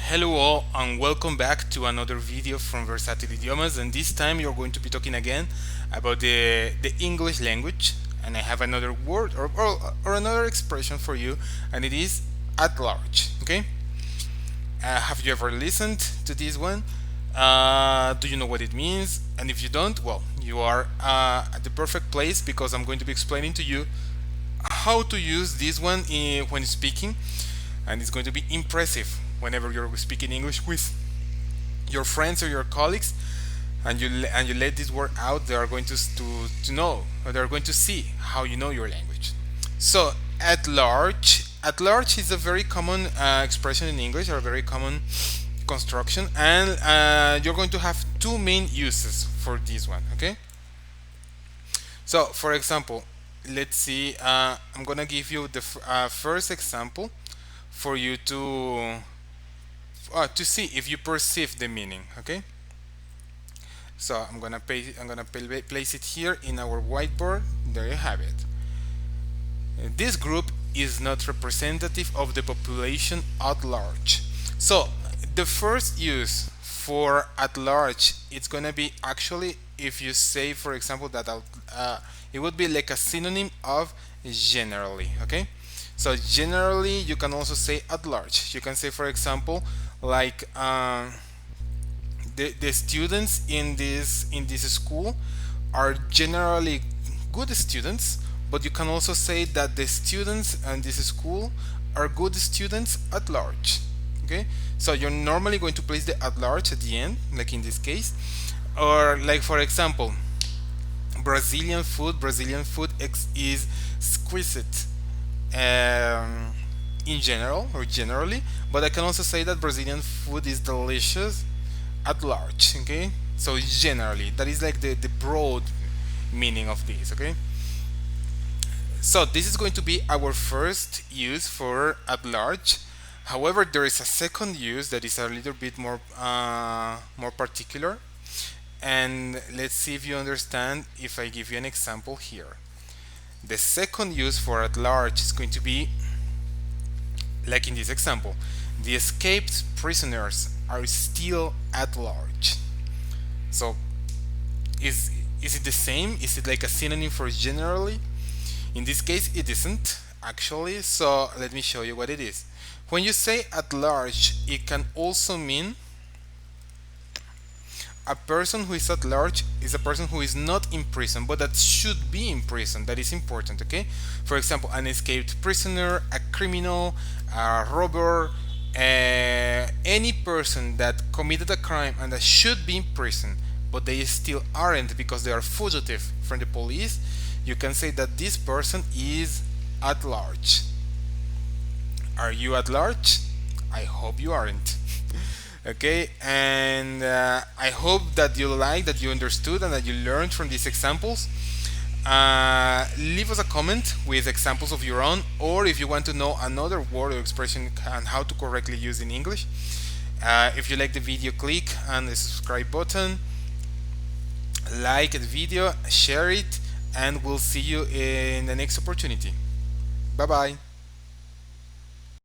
Hello all and welcome back to another video from Versátil Idiomas, and this time you're going to be talking again about the English language, and I have another word or another expression for you, and it is at large. Okay, have you ever listened to this one? Do you know what it means? And if you don't, well, you are at the perfect place because I'm going to be explaining to you how to use this one when speaking, and it's going to be impressive whenever you're speaking English with your friends or your colleagues, and you let this word out. They are going to know, or they are going to see how you know your language. So at large is a very common expression in English, or a very common construction, and you're going to have two main uses for this one. Okay. So, for example, let's see. I'm gonna give you the first example for you to see if you perceive the meaning. Okay. So I'm gonna place it here in our whiteboard. There you have it. This group is not representative of the population at large. So the first use for at large, it's gonna be actually if you say, for example, that it would be like a synonym of generally. Okay, so generally you can also say at large. You can say, for example, like the students in this school are generally good students, but you can also say that the students in this school are good students at large. Okay, so you're normally going to place the at large at the end, like in this case, or like, for example, Brazilian food is exquisite in general or generally, but I can also say that Brazilian food is delicious at large. Okay, so generally, that is like the broad meaning of this. Okay, so this is going to be our first use for at large. However, there is a second use that is a little bit more particular, and let's see if you understand if I give you an example here. The second use for at large is going to be like in this example: the escaped prisoners are still at large. So is it the same? Is it like a synonym for generally? In this case, it isn't actually. So let me show you what it is. When you say at large, it can also mean a person who is at large is a person who is not in prison, but that should be in prison. That is important. Okay, for example, an escaped prisoner, a criminal, a robber, any person that committed a crime and that should be in prison, but they still aren't because they are fugitive from the police. You can say that this person is at large. Are you at large? I hope you aren't. Okay, and I hope that you understood, and that you learned from these examples. Leave us a comment with examples of your own, or if you want to know another word or expression and how to correctly use in English. If you like the video, click on the subscribe button, like the video, share it, and we'll see you in the next opportunity. Bye bye.